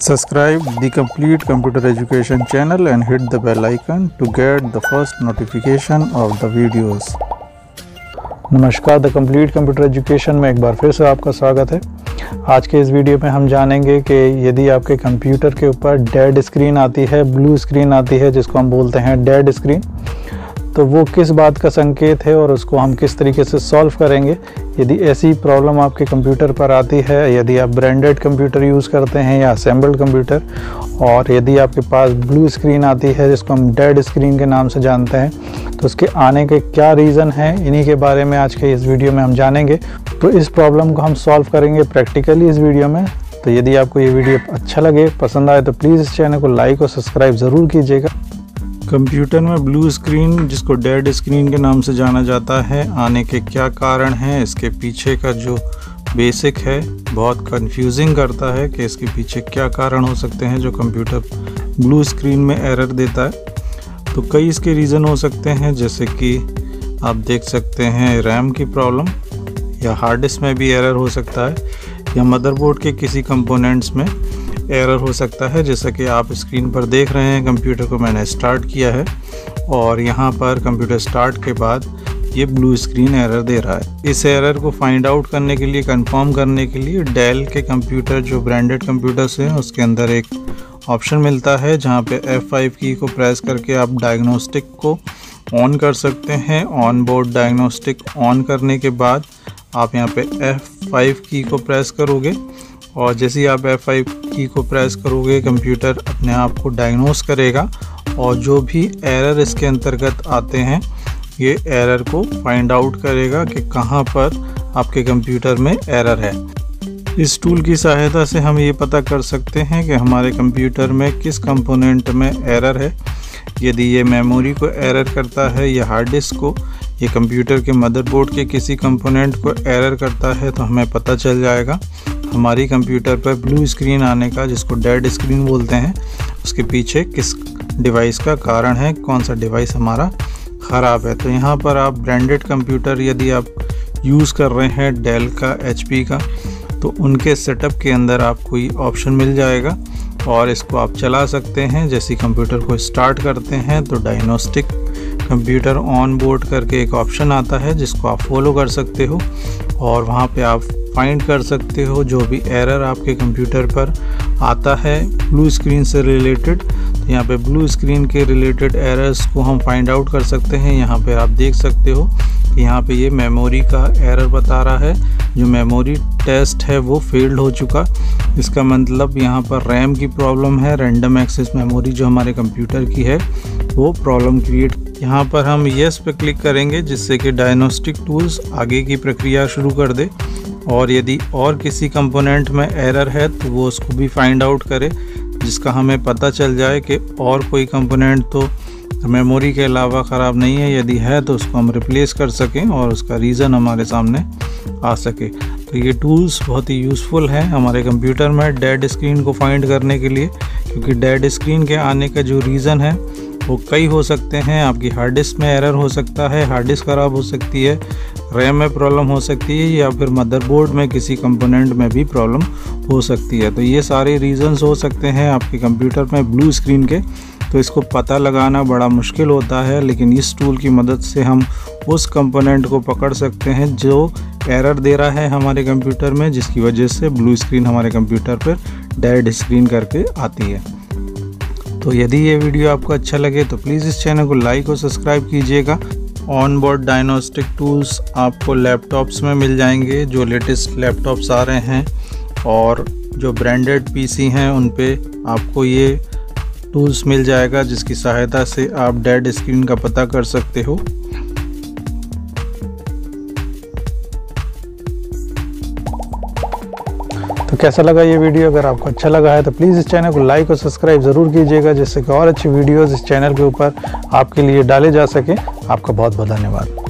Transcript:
Subscribe the complete computer education channel and hit the bell icon to get the first notification of the videos. नमस्कार, the complete computer education में एक बार फिर से आपका स्वागत है। आज के इस वीडियो में हम जानेंगे कि यदि आपके कंप्यूटर के ऊपर डेड स्क्रीन आती है, ब्लू स्क्रीन आती है जिसको हम बोलते हैं डेड स्क्रीन, तो वो किस बात का संकेत है और उसको हम किस तरीके से सॉल्व करेंगे। यदि ऐसी प्रॉब्लम आपके कंप्यूटर पर आती है, यदि आप ब्रांडेड कंप्यूटर यूज़ करते हैं या असेंबल्ड कंप्यूटर, और यदि आपके पास ब्लू स्क्रीन आती है जिसको हम डेड स्क्रीन के नाम से जानते हैं, तो उसके आने के क्या रीज़न हैं, इन्हीं के बारे में आज के इस वीडियो में हम जानेंगे। तो इस प्रॉब्लम को हम सॉल्व करेंगे प्रैक्टिकली इस वीडियो में। तो यदि आपको ये वीडियो अच्छा लगे, पसंद आए, तो प्लीज़ इस चैनल को लाइक और सब्सक्राइब ज़रूर कीजिएगा। कंप्यूटर में ब्लू स्क्रीन, जिसको डेड स्क्रीन के नाम से जाना जाता है, आने के क्या कारण हैं, इसके पीछे का जो बेसिक है बहुत कंफ्यूजिंग करता है कि इसके पीछे क्या कारण हो सकते हैं जो कंप्यूटर ब्लू स्क्रीन में एरर देता है। तो कई इसके रीज़न हो सकते हैं, जैसे कि आप देख सकते हैं रैम की प्रॉब्लम, या हार्ड डिस्क में भी एरर हो सकता है, या मदरबोर्ड के किसी कंपोनेंट्स में एरर हो सकता है। जैसा कि आप स्क्रीन पर देख रहे हैं, कंप्यूटर को मैंने स्टार्ट किया है और यहाँ पर कंप्यूटर स्टार्ट के बाद ये ब्लू स्क्रीन एरर दे रहा है। इस एरर को फाइंड आउट करने के लिए, कंफर्म करने के लिए, डेल के कंप्यूटर जो ब्रांडेड कंप्यूटर्स हैं उसके अंदर एक ऑप्शन मिलता है जहाँ पे F5 की को प्रेस करके आप डायग्नोस्टिक को ऑन कर सकते हैं। ऑन बोर्ड डायग्नोस्टिक ऑन करने के बाद आप यहाँ पे F5 की को प्रेस करोगे और जैसे ही आप F5 की को प्रेस करोगे, कंप्यूटर अपने आप को डायग्नोस करेगा और जो भी एरर इसके अंतर्गत आते हैं, ये एरर को फाइंड आउट करेगा कि कहाँ पर आपके कंप्यूटर में एरर है। इस टूल की सहायता से हम ये पता कर सकते हैं कि हमारे कंप्यूटर में किस कंपोनेंट में एरर है। यदि ये मेमोरी को एरर करता है या हार्ड डिस्क को, ये कंप्यूटर के मदरबोर्ड के किसी कंपोनेंट को एरर करता है, तो हमें पता चल जाएगा हमारी कंप्यूटर पर ब्लू स्क्रीन आने का, जिसको डेड स्क्रीन बोलते हैं, उसके पीछे किस डिवाइस का कारण है, कौन सा डिवाइस हमारा ख़राब है। तो यहाँ पर आप ब्रांडेड कंप्यूटर यदि आप यूज़ कर रहे हैं डेल का, HP का, तो उनके सेटअप के अंदर आपको ये ऑप्शन मिल जाएगा और इसको आप चला सकते हैं। जैसे कंप्यूटर को स्टार्ट करते हैं तो डायग्नोस्टिक कंप्यूटर ऑन बोर्ड करके एक ऑप्शन आता है जिसको आप फॉलो कर सकते हो और वहाँ पे आप फाइंड कर सकते हो जो भी एरर आपके कंप्यूटर पर आता है ब्लू स्क्रीन से रिलेटेड। तो यहाँ पे ब्लू स्क्रीन के रिलेटेड एरर्स को हम फाइंड आउट कर सकते हैं। यहाँ पे आप देख सकते हो कि यहाँ पे ये मेमोरी का एरर बता रहा है, जो मेमोरी टेस्ट है वो फेल्ड हो चुका। इसका मतलब यहाँ पर रैम की प्रॉब्लम है, रैंडम एक्सेस मेमोरी जो हमारे कंप्यूटर की है वो प्रॉब्लम क्रिएट। यहाँ पर हम येस पे क्लिक करेंगे जिससे कि डायग्नोस्टिक टूल्स आगे की प्रक्रिया शुरू कर दे और यदि और किसी कंपोनेंट में एरर है तो वो उसको भी फाइंड आउट करे, जिसका हमें पता चल जाए कि और कोई कंपोनेंट तो मेमोरी के अलावा ख़राब नहीं है। यदि है तो उसको हम रिप्लेस कर सकें और उसका रीज़न हमारे सामने आ सके। तो ये टूल्स बहुत ही यूज़फुल हैं हमारे कंप्यूटर में डेड स्क्रीन को फाइंड करने के लिए, क्योंकि डेड स्क्रीन के आने का जो रीज़न है वो कई हो सकते हैं। आपकी हार्ड डिस्क में एरर हो सकता है, हार्ड डिस्क ख़राब हो सकती है, रैम में प्रॉब्लम हो सकती है, या फिर मदरबोर्ड में किसी कंपोनेंट में भी प्रॉब्लम हो सकती है। तो ये सारे रीज़न्स हो सकते हैं आपके कंप्यूटर में ब्लू स्क्रीन के। तो इसको पता लगाना बड़ा मुश्किल होता है, लेकिन इस टूल की मदद से हम उस कंपोनेंट को पकड़ सकते हैं जो एरर दे रहा है हमारे कंप्यूटर में, जिसकी वजह से ब्लू स्क्रीन हमारे कंप्यूटर पर डेड स्क्रीन करके आती है। तो यदि ये वीडियो आपको अच्छा लगे तो प्लीज़ इस चैनल को लाइक और सब्सक्राइब कीजिएगा। ऑन बोर्ड डायग्नोस्टिक टूल्स आपको लैपटॉप्स में मिल जाएंगे, जो लेटेस्ट लैपटॉप्स आ रहे हैं, और जो ब्रांडेड PC हैं उन पे आपको ये टूल्स मिल जाएगा जिसकी सहायता से आप डेड स्क्रीन का पता कर सकते हो। तो कैसा लगा ये वीडियो? अगर आपको अच्छा लगा है तो प्लीज़ इस चैनल को लाइक और सब्सक्राइब ज़रूर कीजिएगा, जिससे कि और अच्छी वीडियोज़ इस चैनल के ऊपर आपके लिए डाले जा सके। आपका बहुत बहुत धन्यवाद।